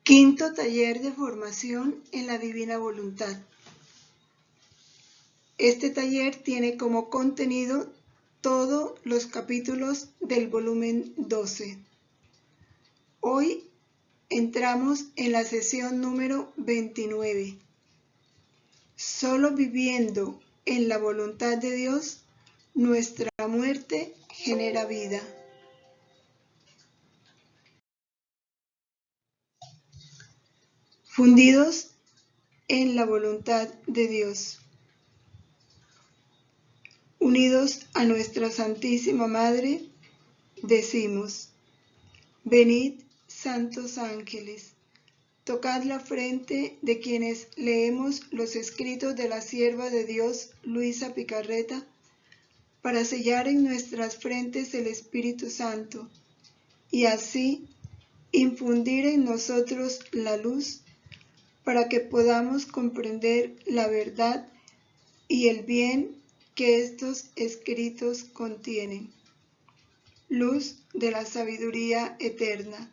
Quinto taller de formación en la divina voluntad. Este taller tiene como contenido todos los capítulos del volumen 12. Hoy entramos en la sesión número 29. Solo viviendo en la voluntad de Dios, nuestra muerte genera vida. Fundidos en la voluntad de Dios. Unidos a nuestra Santísima Madre, decimos: venid, santos ángeles, tocad la frente de quienes leemos los escritos de la sierva de Dios, Luisa Picarreta, para sellar en nuestras frentes el Espíritu Santo, y así infundir en nosotros la luz, para que podamos comprender la verdad y el bien que estos escritos contienen. Luz de la sabiduría eterna,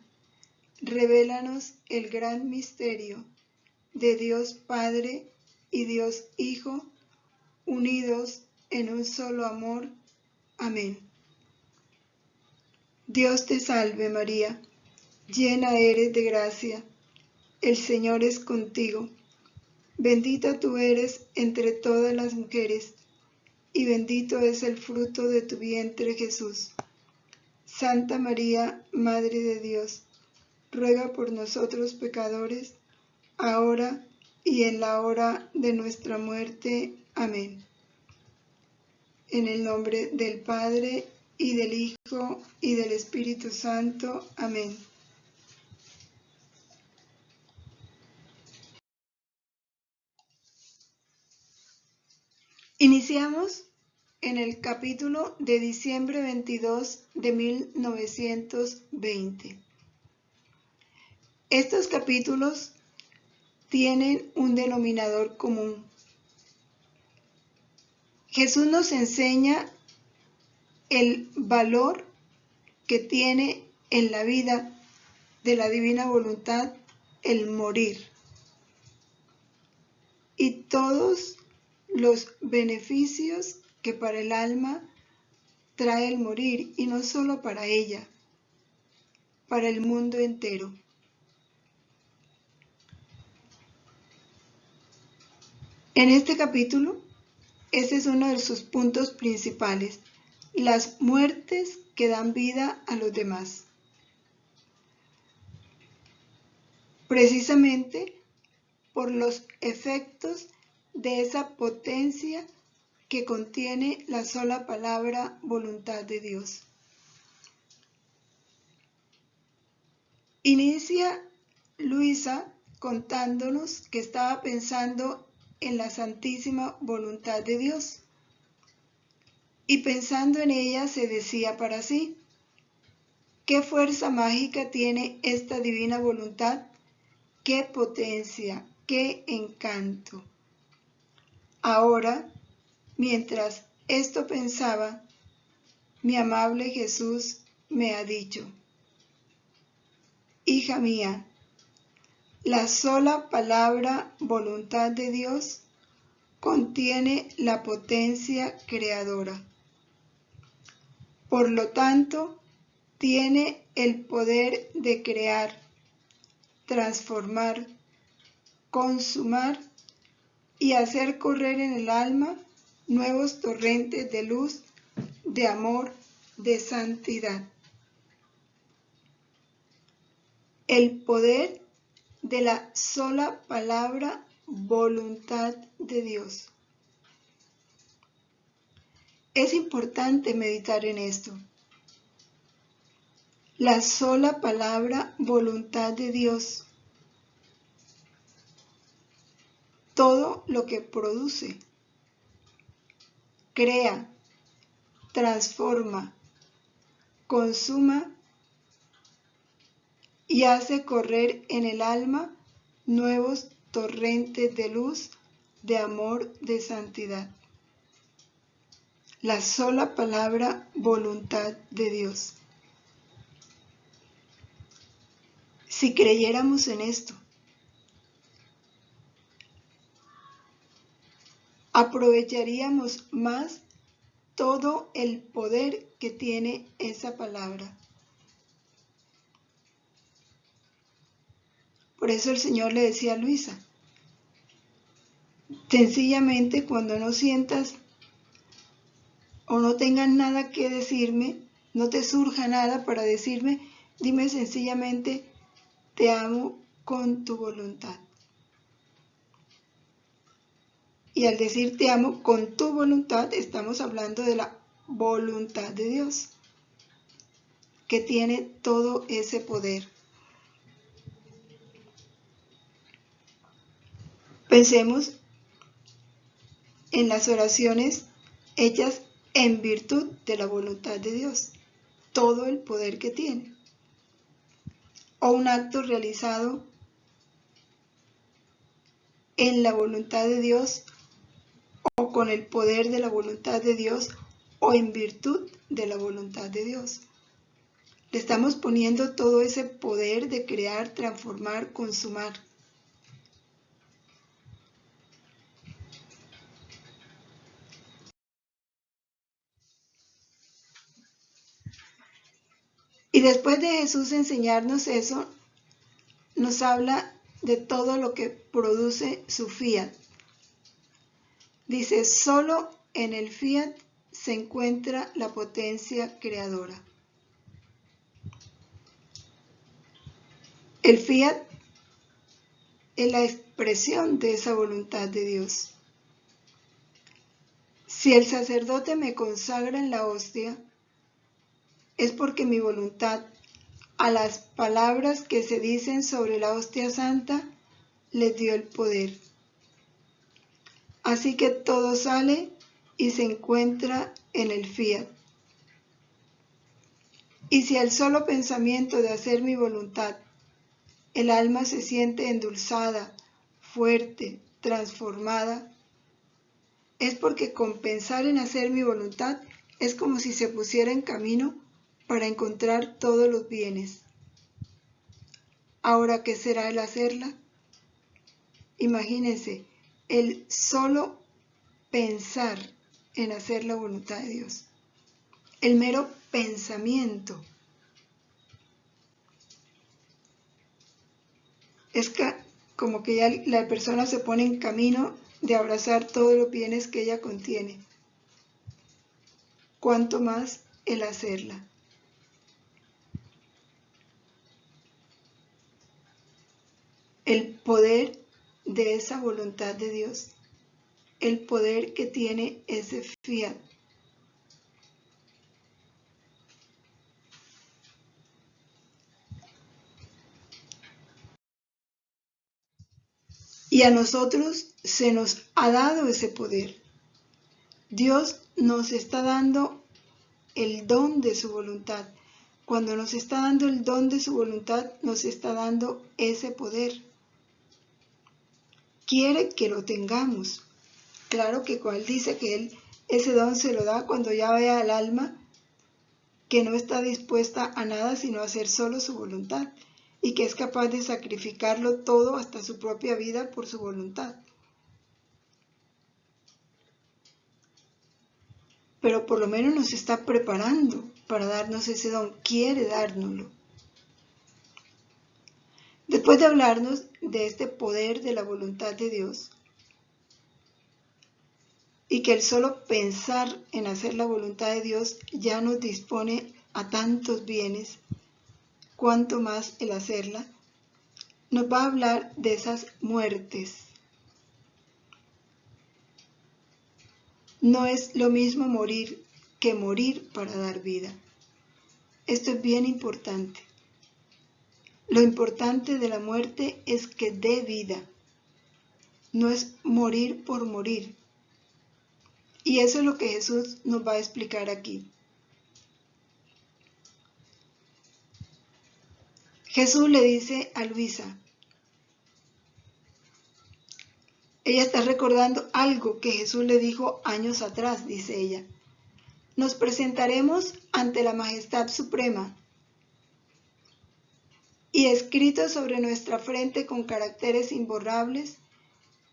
revélanos el gran misterio de Dios Padre y Dios Hijo, unidos en un solo amor. Amén. Dios te salve María, llena eres de gracia, el Señor es contigo. Bendita tú eres entre todas las mujeres, y bendito es el fruto de tu vientre Jesús. Santa María, Madre de Dios, ruega por nosotros pecadores, ahora y en la hora de nuestra muerte. Amén. En el nombre del Padre, y del Hijo, y del Espíritu Santo. Amén. Iniciamos en el capítulo de diciembre 22 de 1920. Estos capítulos tienen un denominador común. Jesús nos enseña el valor que tiene en la vida de la divina voluntad el morir y todos los beneficios que para el alma trae el morir, y no solo para ella, para el mundo entero. En este capítulo, ese es uno de sus puntos principales: las muertes que dan vida a los demás. Precisamente por los efectos de esa potencia que contiene la sola palabra voluntad de Dios. Inicia Luisa contándonos que estaba pensando en la santísima voluntad de Dios, y pensando en ella se decía para sí: ¿qué fuerza mágica tiene esta divina voluntad? ¡Qué potencia! ¡Qué encanto! Ahora, mientras esto pensaba, mi amable Jesús me ha dicho: hija mía, la sola palabra voluntad de Dios contiene la potencia creadora. Por lo tanto, tiene el poder de crear, transformar, consumar y hacer correr en el alma nuevos torrentes de luz, de amor, de santidad. El poder de la sola palabra voluntad de Dios. Es importante meditar en esto. La sola palabra voluntad de Dios. Todo lo que produce, crea, transforma, consuma y hace correr en el alma nuevos torrentes de luz, de amor, de santidad. La sola palabra voluntad de Dios. Si creyéramos en esto, aprovecharíamos más todo el poder que tiene esa palabra. Por eso el Señor le decía a Luisa, sencillamente cuando no sientas o no tengas nada que decirme, no te surja nada para decirme, dime sencillamente, te amo con tu voluntad. Y al decir te amo con tu voluntad, estamos hablando de la voluntad de Dios, que tiene todo ese poder. Pensemos en las oraciones hechas en virtud de la voluntad de Dios, todo el poder que tiene. O un acto realizado en la voluntad de Dios o con el poder de la voluntad de Dios o en virtud de la voluntad de Dios. Le estamos poniendo todo ese poder de crear, transformar, consumar. Y después de Jesús enseñarnos eso, nos habla de todo lo que produce su fiat. Dice, solo en el fiat se encuentra la potencia creadora. El fiat es la expresión de esa voluntad de Dios. Si el sacerdote me consagra en la hostia, es porque mi voluntad a las palabras que se dicen sobre la hostia santa les dio el poder. Así que todo sale y se encuentra en el fiat. Y si al solo pensamiento de hacer mi voluntad, el alma se siente endulzada, fuerte, transformada, es porque con pensar en hacer mi voluntad es como si se pusiera en camino para encontrar todos los bienes. Ahora, ¿qué será el hacerla? Imagínense, el solo pensar en hacer la voluntad de Dios. El mero pensamiento. Es como que ya la persona se pone en camino de abrazar todos los bienes que ella contiene. Cuanto más el hacerla. El poder de esa voluntad de Dios. El poder que tiene ese fiat. Y a nosotros se nos ha dado ese poder. Dios nos está dando el don de su voluntad. Cuando nos está dando el don de su voluntad, nos está dando ese poder. Quiere que lo tengamos. Claro que cual dice que Él ese don se lo da cuando ya vea al alma que no está dispuesta a nada sino a hacer solo su voluntad y que es capaz de sacrificarlo todo hasta su propia vida por su voluntad. Pero por lo menos nos está preparando para darnos ese don, quiere dárnoslo. Después de hablarnos de este poder de la voluntad de Dios, y que el solo pensar en hacer la voluntad de Dios ya nos dispone a tantos bienes, cuanto más el hacerla, nos va a hablar de esas muertes. No es lo mismo morir que morir para dar vida. Esto es bien importante. Lo importante de la muerte es que dé vida. No es morir por morir. Y eso es lo que Jesús nos va a explicar aquí. Jesús le dice a Luisa, ella está recordando algo que Jesús le dijo años atrás, dice ella. Nos presentaremos ante la Majestad Suprema y escrito sobre nuestra frente con caracteres imborrables,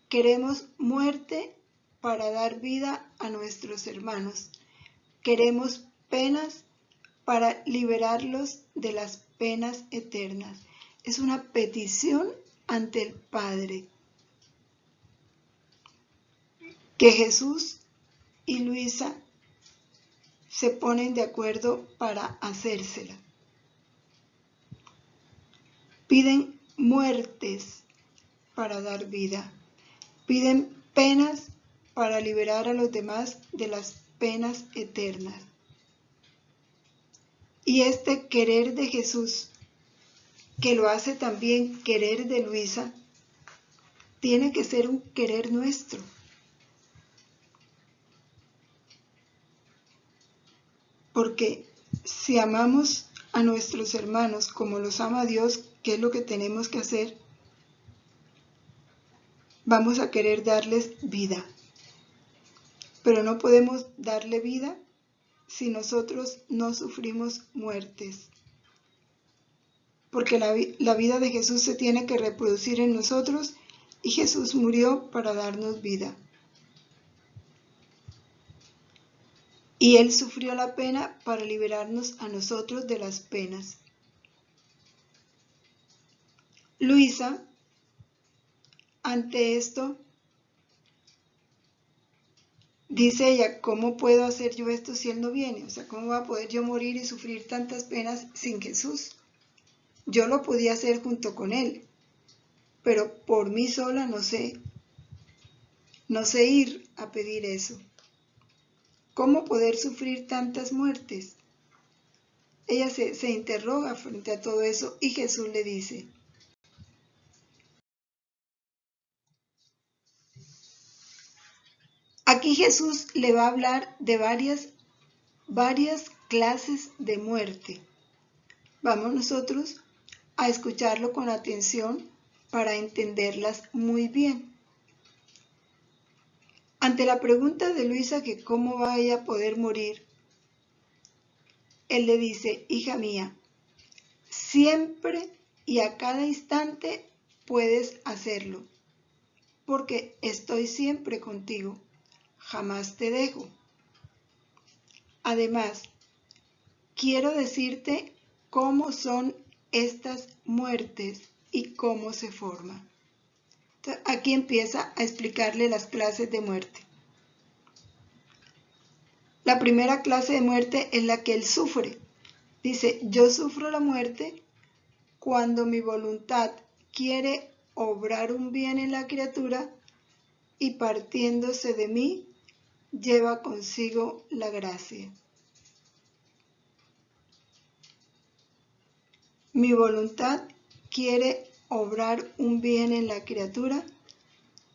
queremos muerte para dar vida a nuestros hermanos. Queremos penas para liberarlos de las penas eternas. Es una petición ante el Padre que Jesús y Luisa se ponen de acuerdo para hacérsela. Piden muertes para dar vida. Piden penas para liberar a los demás de las penas eternas. Y este querer de Jesús, que lo hace también querer de Luisa, tiene que ser un querer nuestro. Porque si amamos a nuestros hermanos como los ama Dios, ¿qué es lo que tenemos que hacer? Vamos a querer darles vida. Pero no podemos darle vida si nosotros no sufrimos muertes. Porque la vida de Jesús se tiene que reproducir en nosotros y Jesús murió para darnos vida. Y Él sufrió la pena para liberarnos a nosotros de las penas. Luisa, ante esto, dice ella, ¿cómo puedo hacer yo esto si Él no viene? O sea, ¿cómo voy a poder yo morir y sufrir tantas penas sin Jesús? Yo lo podía hacer junto con Él, pero por mí sola no sé ir a pedir eso. ¿Cómo poder sufrir tantas muertes? Ella se interroga frente a todo eso y Jesús le dice, aquí Jesús le va a hablar de varias clases de muerte. Vamos nosotros a escucharlo con atención para entenderlas muy bien. Ante la pregunta de Luisa que cómo va ella a poder morir, Él le dice, hija mía, siempre y a cada instante puedes hacerlo, porque estoy siempre contigo, jamás te dejo. Además, quiero decirte cómo son estas muertes y cómo se forman. Entonces, aquí empieza a explicarle las clases de muerte. La primera clase de muerte es la que él sufre. Dice, yo sufro la muerte cuando mi voluntad quiere obrar un bien en la criatura y partiéndose de mí, lleva consigo la gracia. Mi voluntad quiere obrar un bien en la criatura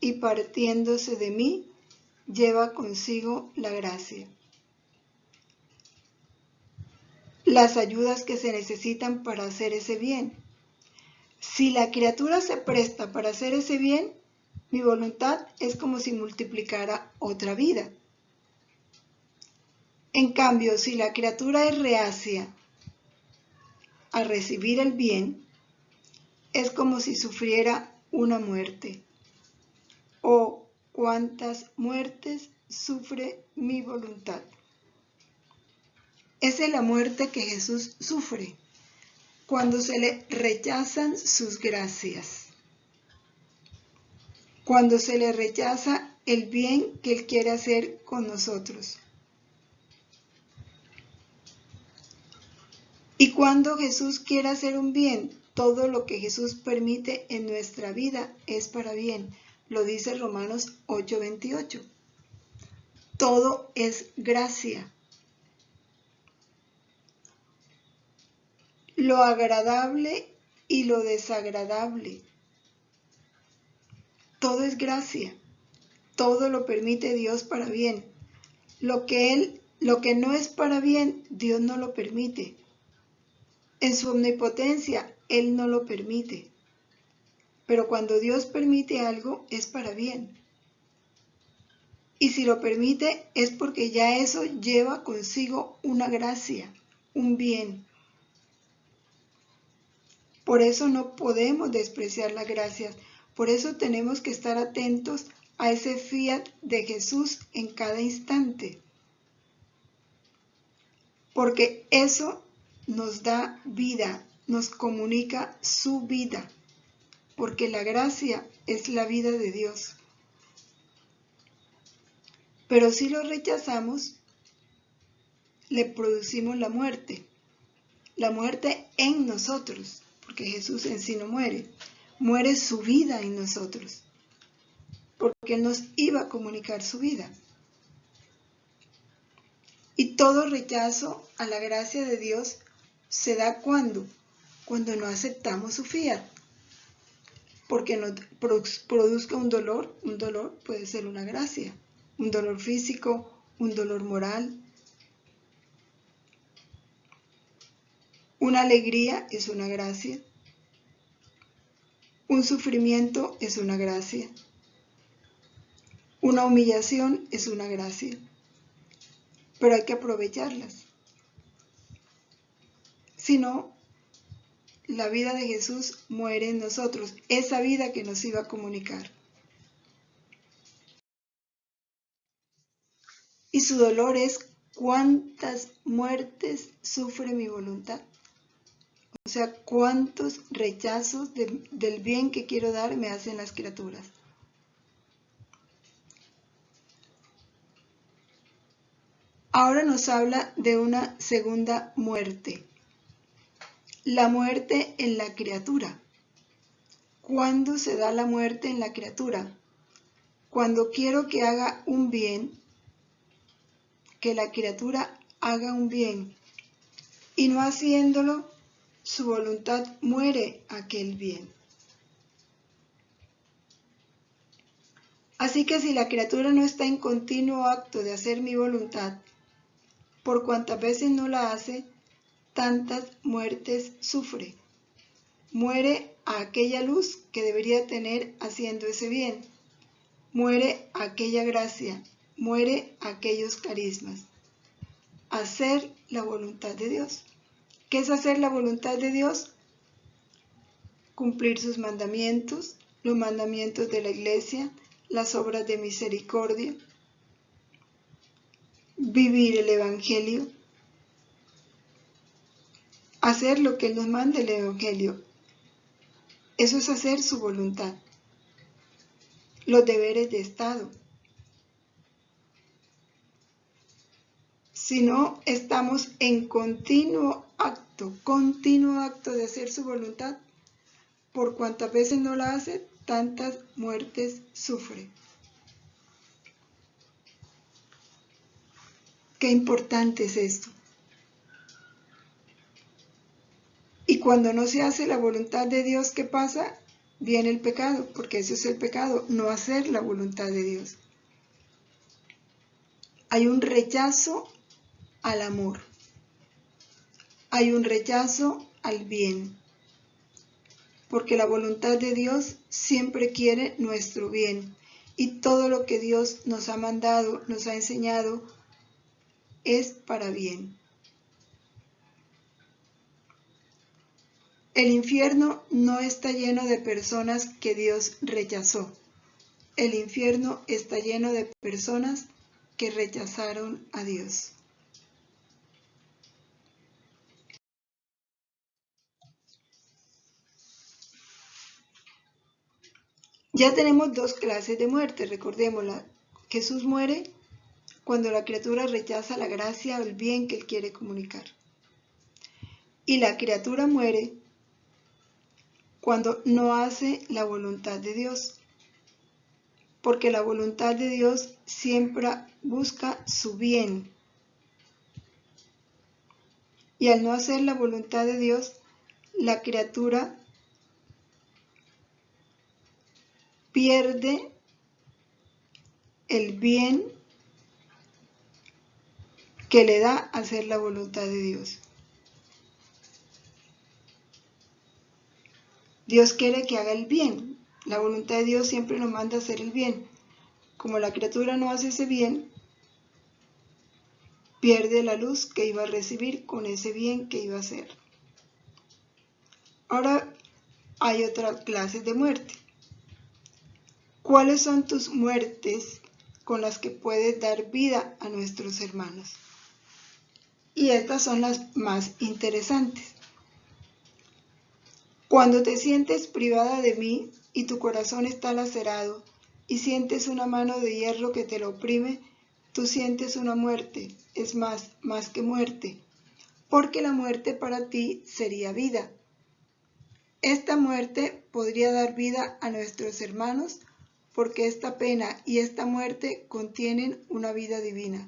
y partiéndose de mí, lleva consigo la gracia. Las ayudas que se necesitan para hacer ese bien. Si la criatura se presta para hacer ese bien, mi voluntad es como si multiplicara otra vida. En cambio, si la criatura es reacia a recibir el bien, es como si sufriera una muerte. Oh, cuántas muertes sufre mi voluntad. Esa es la muerte que Jesús sufre cuando se le rechazan sus gracias, cuando se le rechaza el bien que Él quiere hacer con nosotros. Y cuando Jesús quiere hacer un bien, todo lo que Jesús permite en nuestra vida es para bien. Lo dice Romanos 8:28. Todo es gracia. Lo agradable y lo desagradable. Todo es gracia. Todo lo permite Dios para bien. Lo que no es para bien, Dios no lo permite. En su omnipotencia, Él no lo permite. Pero cuando Dios permite algo, es para bien. Y si lo permite, es porque ya eso lleva consigo una gracia, un bien. Por eso no podemos despreciar las gracias. Por eso tenemos que estar atentos a ese fiat de Jesús en cada instante. Porque eso nos da vida, nos comunica su vida. Porque la gracia es la vida de Dios. Pero si lo rechazamos, le producimos la muerte en nosotros, porque Jesús en sí no muere, muere su vida en nosotros, porque Él nos iba a comunicar su vida. Y todo rechazo a la gracia de Dios se da cuando no aceptamos su fiat, porque nos produzca un dolor puede ser una gracia, un dolor físico, un dolor moral. Una alegría es una gracia. Un sufrimiento es una gracia. Una humillación es una gracia. Pero hay que aprovecharlas. Si no, la vida de Jesús muere en nosotros, esa vida que nos iba a comunicar. Y su dolor es cuántas muertes sufre mi voluntad. O sea, cuántos rechazos del bien que quiero dar me hacen las criaturas. Ahora nos habla de una segunda muerte. La muerte en la criatura. ¿Cuándo se da la muerte en la criatura? Cuando quiero que haga un bien, que la criatura haga un bien, y no haciéndolo, su voluntad muere aquel bien. Así que si la criatura no está en continuo acto de hacer mi voluntad, por cuantas veces no la hace, tantas muertes sufre. Muere a aquella luz que debería tener haciendo ese bien. Muere aquella gracia, muere aquellos carismas. Hacer la voluntad de Dios. ¿Qué es hacer la voluntad de Dios? Cumplir sus mandamientos, los mandamientos de la Iglesia, las obras de misericordia, vivir el Evangelio, hacer lo que Él nos manda el Evangelio. Eso es hacer su voluntad. Los deberes de Estado. Si no estamos en continuo acto de hacer su voluntad, por cuantas veces no la hace, tantas muertes sufre. Qué importante es esto. Y cuando no se hace la voluntad de Dios, ¿qué pasa? Viene el pecado, porque eso es el pecado, no hacer la voluntad de Dios. Hay un rechazo al amor. Hay un rechazo al bien. Porque la voluntad de Dios siempre quiere nuestro bien. Y todo lo que Dios nos ha mandado, nos ha enseñado, es para bien. El infierno no está lleno de personas que Dios rechazó. El infierno está lleno de personas que rechazaron a Dios. Ya tenemos dos clases de muerte, recordémosla. Jesús muere cuando la criatura rechaza la gracia o el bien que Él quiere comunicar. Y la criatura muere cuando no hace la voluntad de Dios. Porque la voluntad de Dios siempre busca su bien. Y al no hacer la voluntad de Dios, la criatura pierde el bien que le da hacer la voluntad de Dios. Dios quiere que haga el bien. La voluntad de Dios siempre nos manda a hacer el bien. Como la criatura no hace ese bien, pierde la luz que iba a recibir con ese bien que iba a hacer. Ahora hay otras clases de muerte. ¿Cuáles son tus muertes con las que puedes dar vida a nuestros hermanos? Y estas son las más interesantes. Cuando te sientes privada de mí y tu corazón está lacerado y sientes una mano de hierro que te lo oprime, tú sientes una muerte, es más que muerte, porque la muerte para ti sería vida. Esta muerte podría dar vida a nuestros hermanos porque esta pena y esta muerte contienen una vida divina,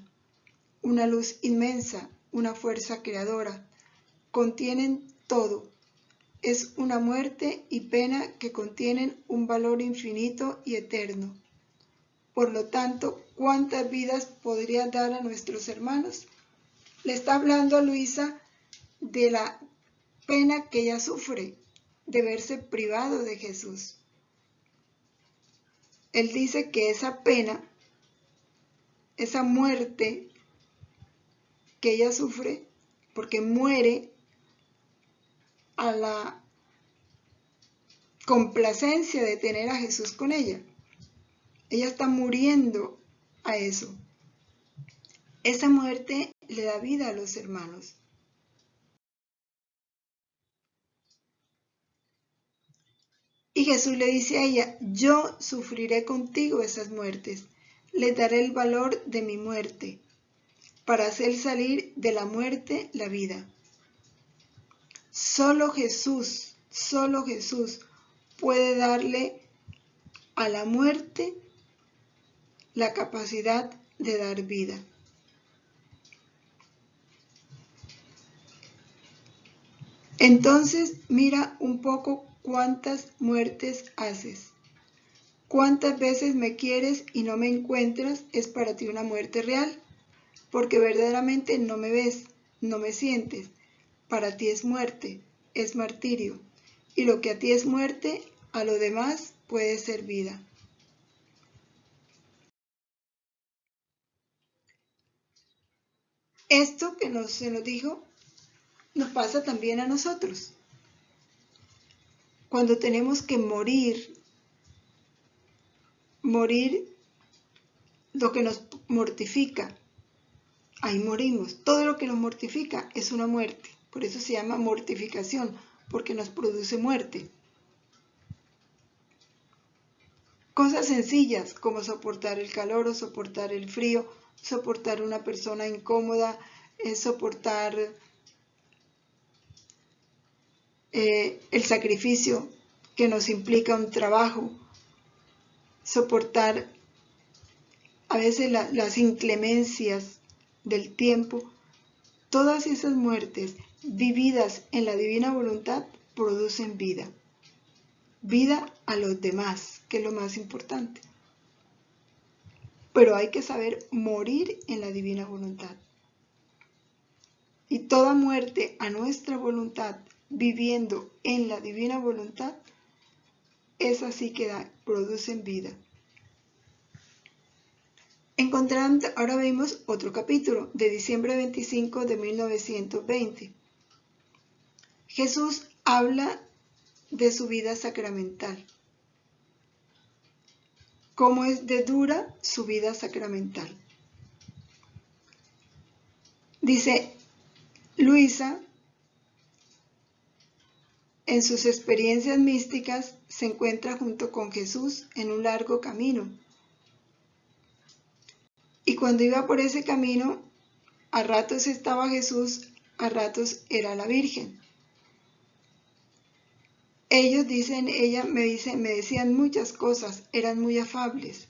una luz inmensa, una fuerza creadora, contienen todo. Es una muerte y pena que contienen un valor infinito y eterno. Por lo tanto, ¿cuántas vidas podría dar a nuestros hermanos? Le está hablando a Luisa de la pena que ella sufre de verse privado de Jesús. Él dice que esa pena, esa muerte que ella sufre, porque muere a la complacencia de tener a Jesús con ella. Ella está muriendo a eso. Esa muerte le da vida a los hermanos. Y Jesús le dice a ella, yo sufriré contigo esas muertes, les daré el valor de mi muerte, para hacer salir de la muerte la vida. Solo Jesús puede darle a la muerte la capacidad de dar vida. Entonces, mira un poco cuántas muertes haces. Cuántas veces me quieres y no me encuentras es para ti una muerte real, porque verdaderamente no me ves, no me sientes. Para ti es muerte, es martirio, y lo que a ti es muerte, a lo demás puede ser vida. Esto que se nos dijo, nos pasa también a nosotros. Cuando tenemos que morir lo que nos mortifica, ahí morimos. Todo lo que nos mortifica es una muerte. Por eso se llama mortificación, porque nos produce muerte. Cosas sencillas como soportar el calor o soportar el frío, soportar una persona incómoda, soportar el sacrificio que nos implica un trabajo, soportar a veces las inclemencias del tiempo. Todas esas muertes vividas en la divina voluntad producen vida. Vida a los demás, que es lo más importante. Pero hay que saber morir en la divina voluntad. Y toda muerte a nuestra voluntad, viviendo en la divina voluntad, es así que producen vida. Ahora vemos otro capítulo de diciembre 25 de 1920. Jesús habla de su vida sacramental. ¿Cómo es de dura su vida sacramental? Dice, Luisa, en sus experiencias místicas, se encuentra junto con Jesús en un largo camino. Y cuando iba por ese camino, a ratos estaba Jesús, a ratos era la Virgen. Ellos me decían muchas cosas, eran muy afables.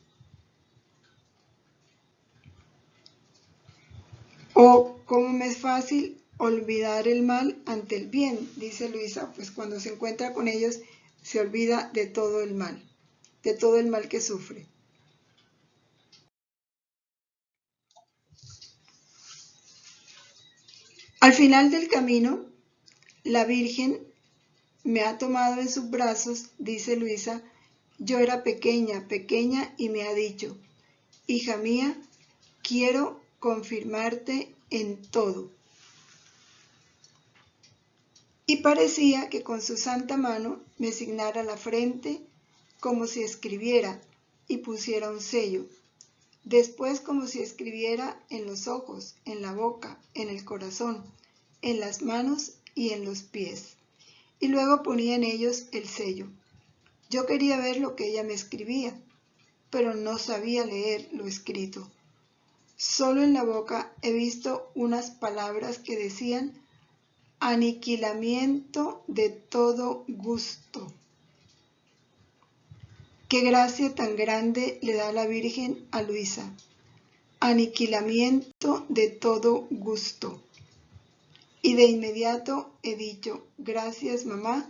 O cómo me es fácil olvidar el mal ante el bien, dice Luisa, pues cuando se encuentra con ellos se olvida de todo el mal que sufre. Al final del camino, la Virgen me ha tomado en sus brazos, dice Luisa. Yo era pequeña, y me ha dicho, hija mía, quiero confirmarte en todo. y parecía que con su santa mano me signara la frente como si escribiera y pusiera un sello. Después como si escribiera en los ojos, en la boca, en el corazón, en las manos y en los pies. Y luego ponía en ellos el sello. Yo quería ver lo que ella me escribía, pero no sabía leer lo escrito. Solo en la boca he visto unas palabras que decían aniquilamiento de todo gusto. Qué gracia tan grande le da la Virgen a Luisa. Aniquilamiento de todo gusto. Y de inmediato he dicho, gracias mamá,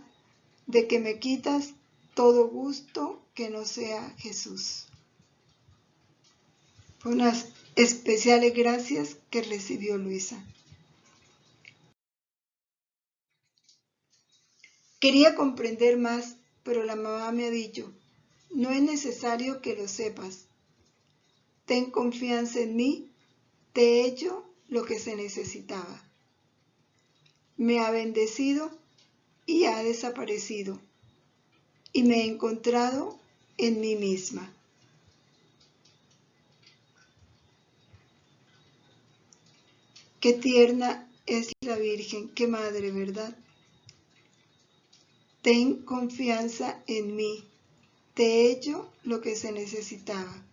de que me quitas todo gusto que no sea Jesús. Unas especiales gracias que recibió Luisa. Quería comprender más, pero la mamá me ha dicho, no es necesario que lo sepas. Ten confianza en mí, te he hecho lo que se necesitaba. Me ha bendecido y ha desaparecido, y me he encontrado en mí misma. Qué tierna es la Virgen, qué madre, ¿verdad? Ten confianza en mí, te he hecho lo que se necesitaba.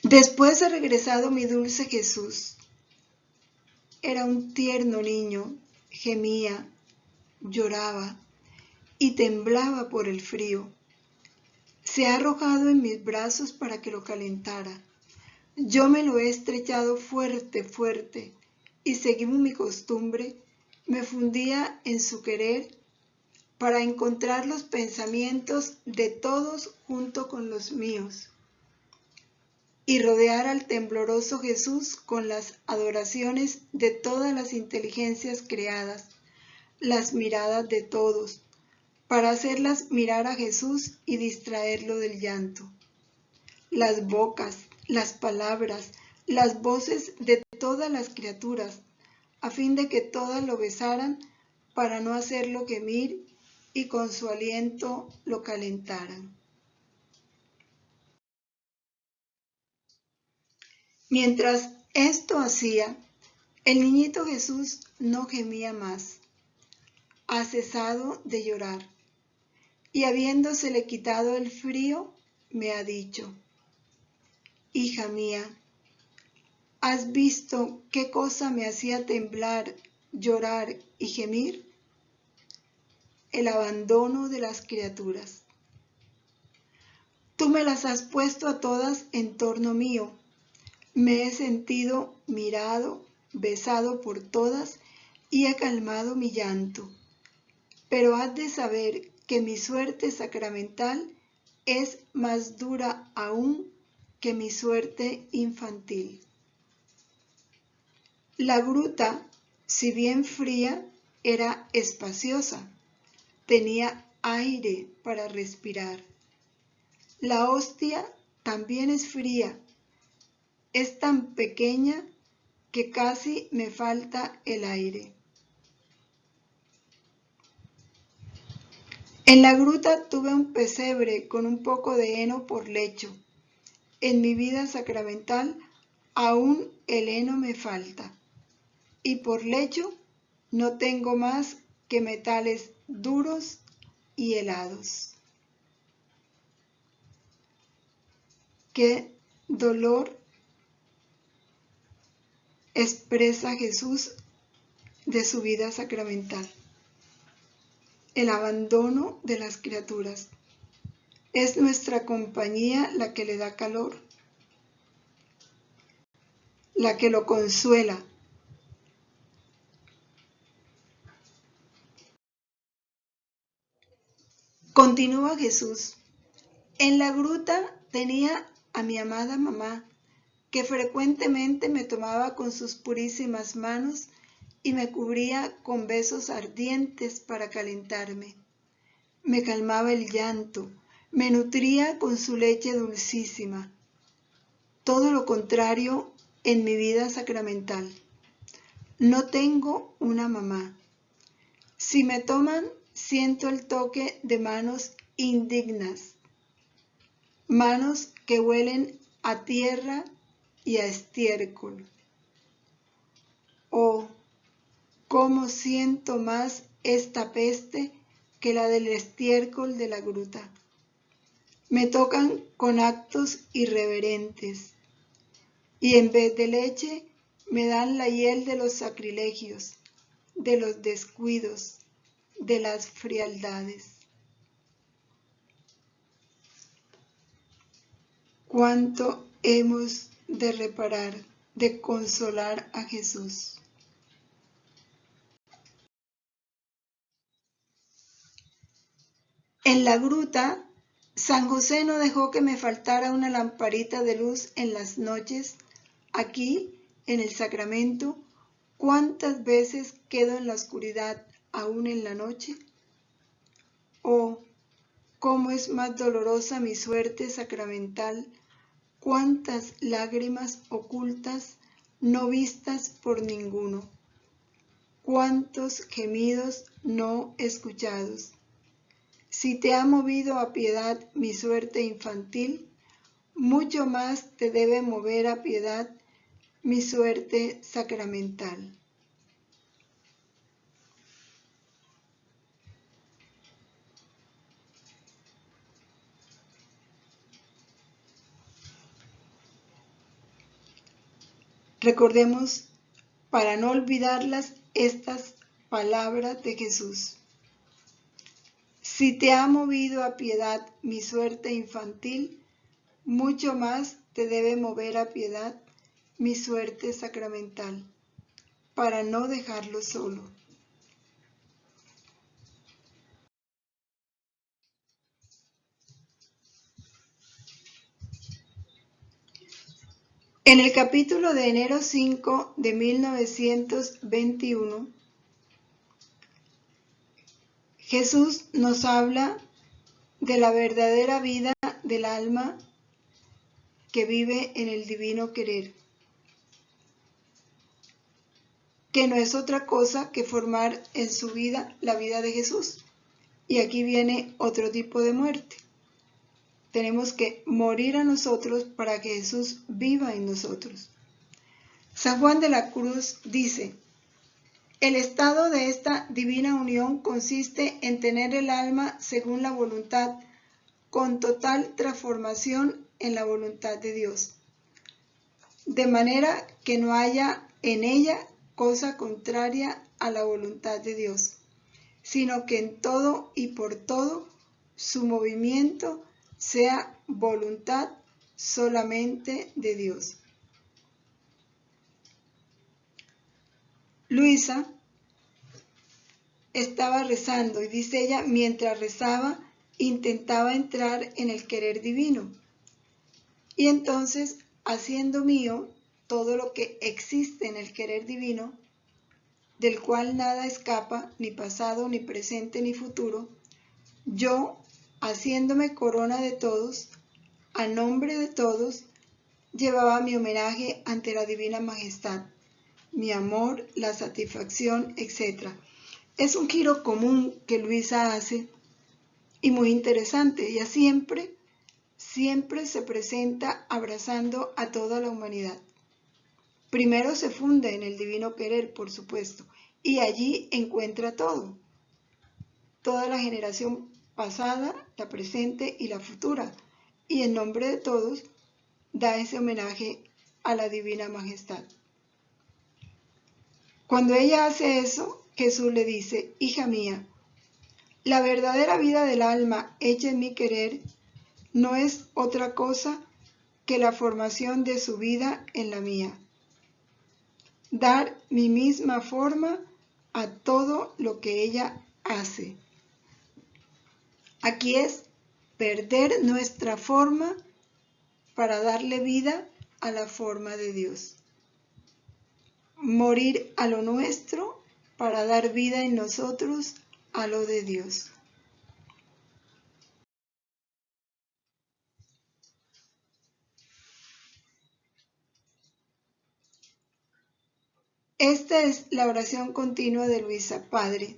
Después ha regresado mi dulce Jesús. Era un tierno niño, gemía, lloraba y temblaba por el frío. Se ha arrojado en mis brazos para que lo calentara. Yo me lo he estrechado fuerte, fuerte, y según mi costumbre, me fundía en su querer para encontrar los pensamientos de todos junto con los míos, y rodear al tembloroso Jesús con las adoraciones de todas las inteligencias creadas, las miradas de todos, para hacerlas mirar a Jesús y distraerlo del llanto. Las bocas, las palabras, las voces de todas las criaturas, a fin de que todas lo besaran para no hacerlo gemir y con su aliento lo calentaran. Mientras esto hacía, el niñito Jesús no gemía más. Ha cesado de llorar y habiéndosele quitado el frío, me ha dicho, hija mía, ¿has visto qué cosa me hacía temblar, llorar y gemir? El abandono de las criaturas. Tú me las has puesto a todas en torno mío. Me he sentido mirado, besado por todas y he calmado mi llanto. Pero has de saber que mi suerte sacramental es más dura aún que mi suerte infantil. La gruta, si bien fría, era espaciosa, tenía aire para respirar. La hostia también es fría, es tan pequeña que casi me falta el aire. En la gruta tuve un pesebre con un poco de heno por lecho. En mi vida sacramental aún el heno me falta. Y por lecho no tengo más que metales duros y helados. Qué dolor expresa Jesús de su vida sacramental. El abandono de las criaturas. Es nuestra compañía la que le da calor, la que lo consuela. Continúa Jesús. En la gruta tenía a mi amada mamá, que frecuentemente me tomaba con sus purísimas manos y me cubría con besos ardientes para calentarme. Me calmaba el llanto, me nutría con su leche dulcísima. Todo lo contrario en mi vida sacramental. No tengo una mamá. Si me toman, siento el toque de manos indignas, manos que huelen a tierra y a estiércol. Oh, cómo siento más esta peste que la del estiércol de la gruta. Me tocan con actos irreverentes y en vez de leche me dan la hiel de los sacrilegios, de los descuidos, de las frialdades. Cuánto hemos de reparar, de consolar a Jesús. En la gruta, San José no dejó que me faltara una lamparita de luz en las noches. Aquí, en el sacramento, ¿cuántas veces quedo en la oscuridad aún en la noche? Oh, cómo es más dolorosa mi suerte sacramental, cuántas lágrimas ocultas no vistas por ninguno, cuántos gemidos no escuchados. Si te ha movido a piedad mi suerte infantil, mucho más te debe mover a piedad mi suerte sacramental. Recordemos, para no olvidarlas, estas palabras de Jesús. Si te ha movido a piedad mi suerte infantil, mucho más te debe mover a piedad mi suerte sacramental, para no dejarlo solo. En el capítulo de enero 5 de 1921, Jesús nos habla de la verdadera vida del alma que vive en el divino querer, que no es otra cosa que formar en su vida la vida de Jesús. Y aquí viene otro tipo de muerte. Tenemos que morir a nosotros para que Jesús viva en nosotros. San Juan de la Cruz dice: el estado de esta divina unión consiste en tener el alma según la voluntad, con total transformación en la voluntad de Dios, de manera que no haya en ella cosa contraria a la voluntad de Dios, sino que en todo y por todo su movimiento sea voluntad solamente de Dios. Luisa estaba rezando y dice ella, mientras rezaba, intentaba entrar en el querer divino. Y entonces, haciendo mío todo lo que existe en el querer divino, del cual nada escapa, ni pasado, ni presente, ni futuro, yo, haciéndome corona de todos, a nombre de todos, llevaba mi homenaje ante la divina majestad, mi amor, la satisfacción, etc. Es un giro común que Luisa hace y muy interesante. Ella siempre se presenta abrazando a toda la humanidad. Primero se funde en el divino querer, por supuesto, y allí encuentra todo, toda la generación pasada, la presente y la futura, y en nombre de todos da ese homenaje a la divina majestad. Cuando ella hace eso, Jesús le dice: hija mía, la verdadera vida del alma hecha en mi querer no es otra cosa que la formación de su vida en la mía. Dar mi misma forma a todo lo que ella hace. Aquí es perder nuestra forma para darle vida a la forma de Dios. Morir a lo nuestro para dar vida en nosotros a lo de Dios. Esta es la oración continua de Luisa. Padre,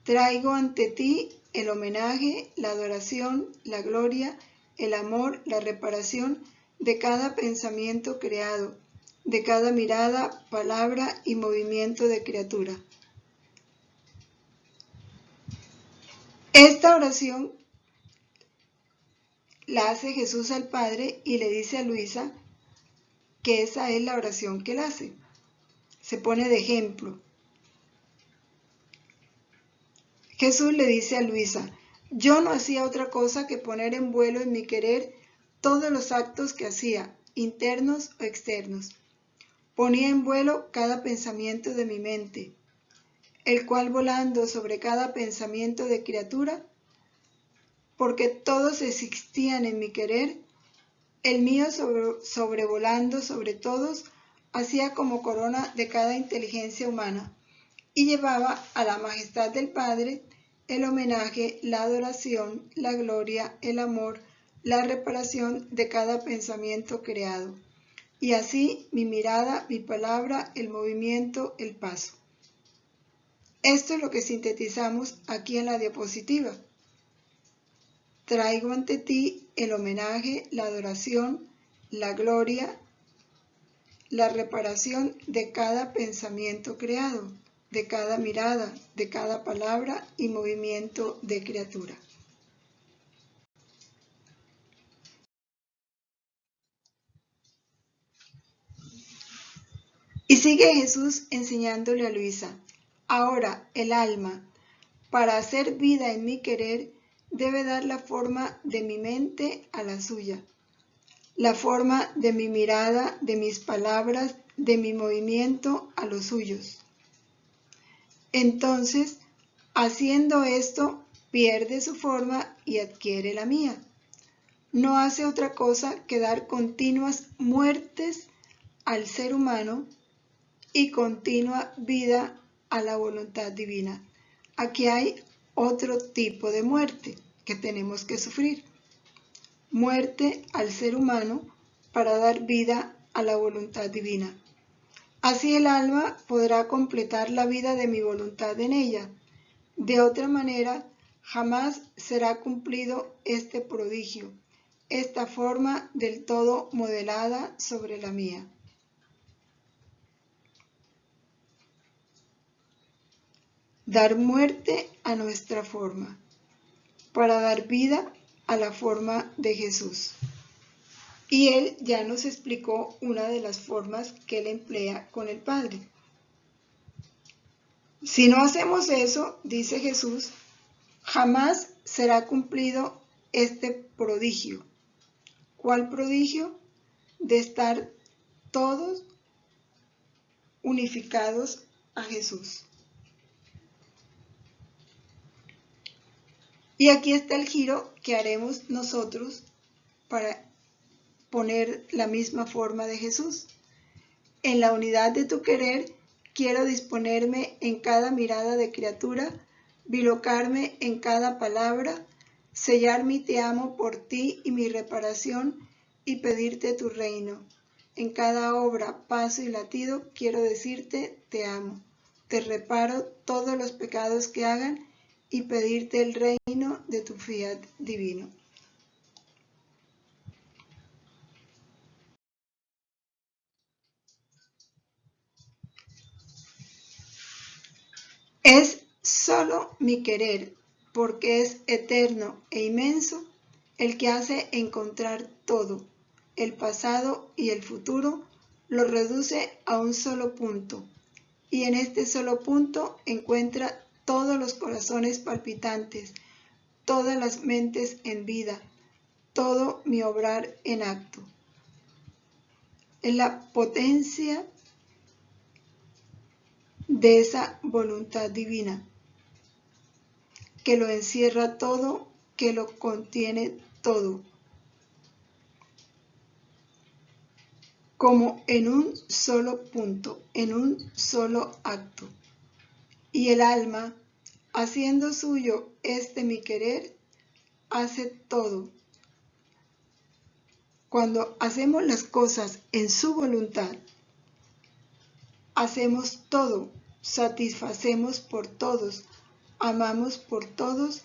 traigo ante ti el homenaje, la adoración, la gloria, el amor, la reparación de cada pensamiento creado, de cada mirada, palabra y movimiento de criatura. Esta oración la hace Jesús al Padre y le dice a Luisa que esa es la oración que él hace. Se pone de ejemplo. Jesús le dice a Luisa, yo no hacía otra cosa que poner en vuelo en mi querer todos los actos que hacía, internos o externos. Ponía en vuelo cada pensamiento de mi mente, el cual volando sobre cada pensamiento de criatura, porque todos existían en mi querer, el mío sobrevolando sobre todos, hacía como corona de cada inteligencia humana, y llevaba a la majestad del Padre el homenaje, la adoración, la gloria, el amor, la reparación de cada pensamiento creado. Y así mi mirada, mi palabra, el movimiento, el paso. Esto es lo que sintetizamos aquí en la diapositiva. Traigo ante ti el homenaje, la adoración, la gloria, la reparación de cada pensamiento creado, de cada mirada, de cada palabra y movimiento de criatura. Y sigue Jesús enseñándole a Luisa, ahora el alma, para hacer vida en mi querer, debe dar la forma de mi mente a la suya, la forma de mi mirada, de mis palabras, de mi movimiento a los suyos. Entonces, haciendo esto, pierde su forma y adquiere la mía. No hace otra cosa que dar continuas muertes al ser humano y continua vida a la voluntad divina. Aquí hay otro tipo de muerte que tenemos que sufrir. Muerte al ser humano para dar vida a la voluntad divina. Así el alma podrá completar la vida de mi voluntad en ella. De otra manera, jamás será cumplido este prodigio, esta forma del todo modelada sobre la mía. Dar muerte a nuestra forma, para dar vida a la forma de Jesús. Y él ya nos explicó una de las formas que él emplea con el Padre. Si no hacemos eso, dice Jesús, jamás será cumplido este prodigio. ¿Cuál prodigio? De estar todos unificados a Jesús. Y aquí está el giro que haremos nosotros para poner la misma forma de Jesús. En la unidad de tu querer, quiero disponerme en cada mirada de criatura, bilocarme en cada palabra, sellar mi te amo por ti y mi reparación y pedirte tu reino. En cada obra, paso y latido, quiero decirte te amo. Te reparo todos los pecados que hagan y pedirte el reino de tu fiat divino. Es solo mi querer, porque es eterno e inmenso, el que hace encontrar todo, el pasado y el futuro, lo reduce a un solo punto, y en este solo punto encuentra todos los corazones palpitantes, todas las mentes en vida, todo mi obrar en acto. Es la potencia de esa voluntad divina, que lo encierra todo, que lo contiene todo, como en un solo punto, en un solo acto. Y el alma, haciendo suyo este mi querer, hace todo. Cuando hacemos las cosas en su voluntad, hacemos todo, satisfacemos por todos, amamos por todos,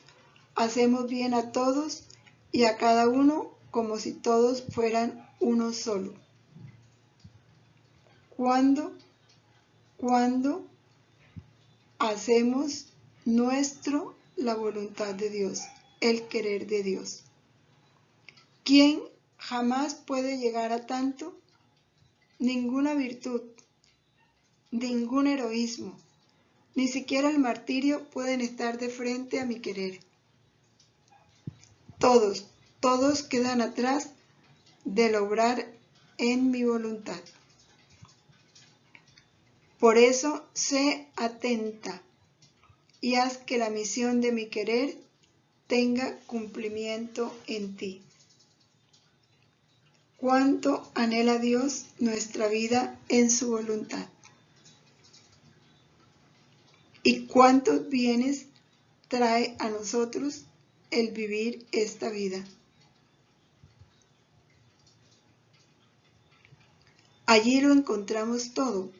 hacemos bien a todos y a cada uno como si todos fueran uno solo. Cuando hacemos nuestro la voluntad de Dios, el querer de Dios. ¿Quién jamás puede llegar a tanto? Ninguna virtud, ningún heroísmo, ni siquiera el martirio pueden estar de frente a mi querer. Todos quedan atrás del obrar en mi voluntad. Por eso, sé atenta y haz que la misión de mi querer tenga cumplimiento en ti. ¿Cuánto anhela Dios nuestra vida en su voluntad? ¿Y cuántos bienes trae a nosotros el vivir esta vida? Allí lo encontramos todo.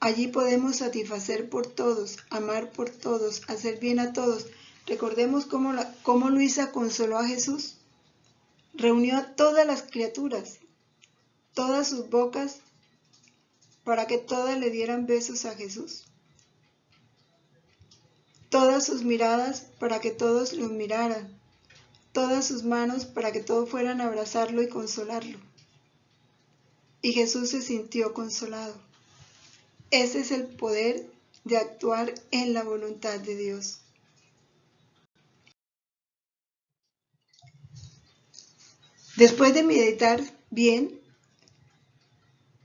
Allí podemos satisfacer por todos, amar por todos, hacer bien a todos. Recordemos cómo Luisa consoló a Jesús. Reunió a todas las criaturas, todas sus bocas, para que todas le dieran besos a Jesús. Todas sus miradas para que todos los miraran. Todas sus manos para que todos fueran a abrazarlo y consolarlo. Y Jesús se sintió consolado. Ese es el poder de actuar en la voluntad de Dios. Después de meditar bien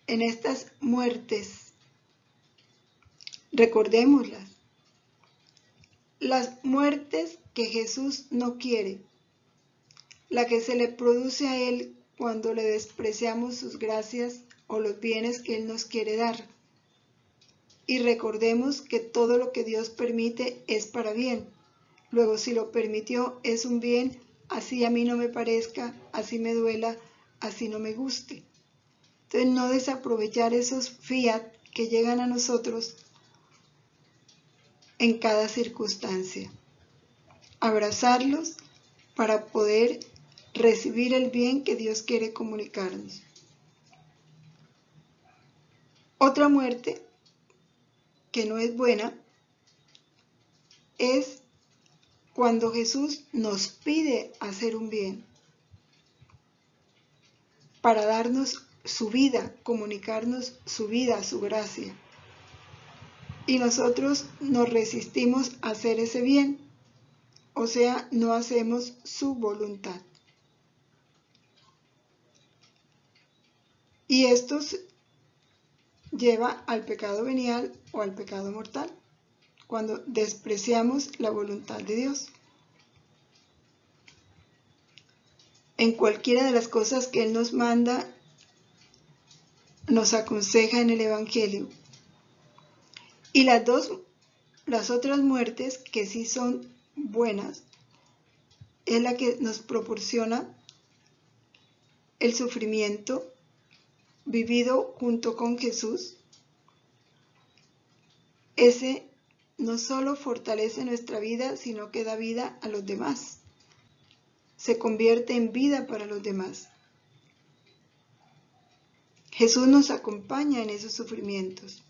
en estas muertes, recordémoslas. Las muertes que Jesús no quiere, la que se le produce a Él cuando le despreciamos sus gracias o los bienes que Él nos quiere dar. Y recordemos que todo lo que Dios permite es para bien. Luego, si lo permitió, es un bien, así a mí no me parezca, así me duela, así no me guste. Entonces, no desaprovechar esos fiat que llegan a nosotros en cada circunstancia. Abrazarlos para poder recibir el bien que Dios quiere comunicarnos. Otra muerte que no es buena es cuando Jesús nos pide hacer un bien para darnos su vida, comunicarnos su vida, su gracia. Y nosotros nos resistimos a hacer ese bien, o sea, no hacemos su voluntad. Y esto lleva al pecado venial o al pecado mortal, cuando despreciamos la voluntad de Dios. En cualquiera de las cosas que Él nos manda, nos aconseja en el Evangelio. Y las otras muertes que sí son buenas, es la que nos proporciona el sufrimiento vivido junto con Jesús. Ese no solo fortalece nuestra vida, sino que da vida a los demás. Se convierte en vida para los demás. Jesús nos acompaña en esos sufrimientos.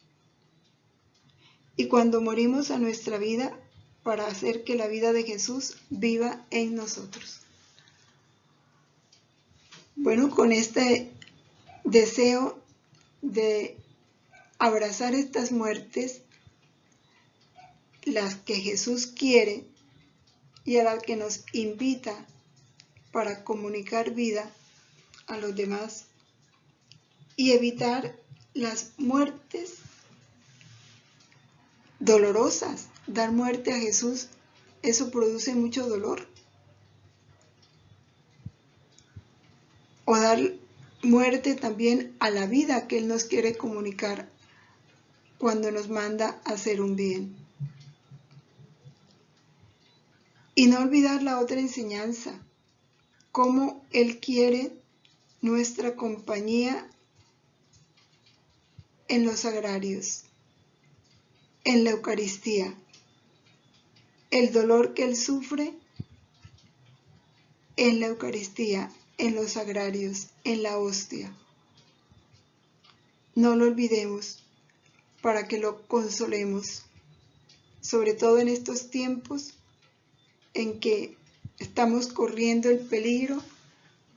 Y cuando morimos a nuestra vida, para hacer que la vida de Jesús viva en nosotros. Bueno, con este deseo de abrazar estas muertes, las que Jesús quiere y a las que nos invita para comunicar vida a los demás y evitar las muertes dolorosas. Dar muerte a Jesús, eso produce mucho dolor. O dar muerte también a la vida que Él nos quiere comunicar cuando nos manda a hacer un bien. Y no olvidar la otra enseñanza, cómo Él quiere nuestra compañía en los sagrarios, en la Eucaristía. El dolor que Él sufre en la Eucaristía, en los sagrarios, en la hostia. No lo olvidemos para que lo consolemos, sobre todo en estos tiempos en que estamos corriendo el peligro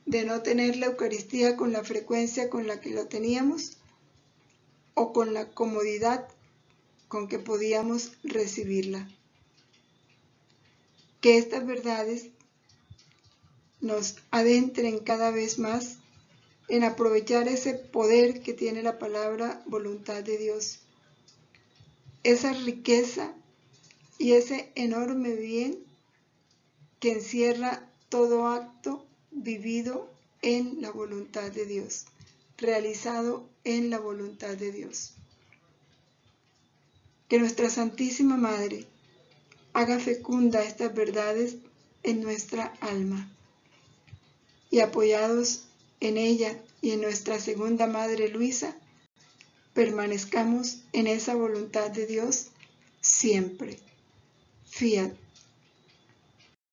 de no tener la Eucaristía con la frecuencia con la que lo teníamos o con la comodidad con que podíamos recibirla. Que estas verdades nos adentren cada vez más en aprovechar ese poder que tiene la palabra voluntad de Dios, esa riqueza y ese enorme bien que encierra todo acto vivido en la voluntad de Dios, realizado en la voluntad de Dios. Que nuestra Santísima Madre haga fecunda estas verdades en nuestra alma y apoyados en ella y en nuestra segunda Madre Luisa, permanezcamos en esa voluntad de Dios siempre. Fiat.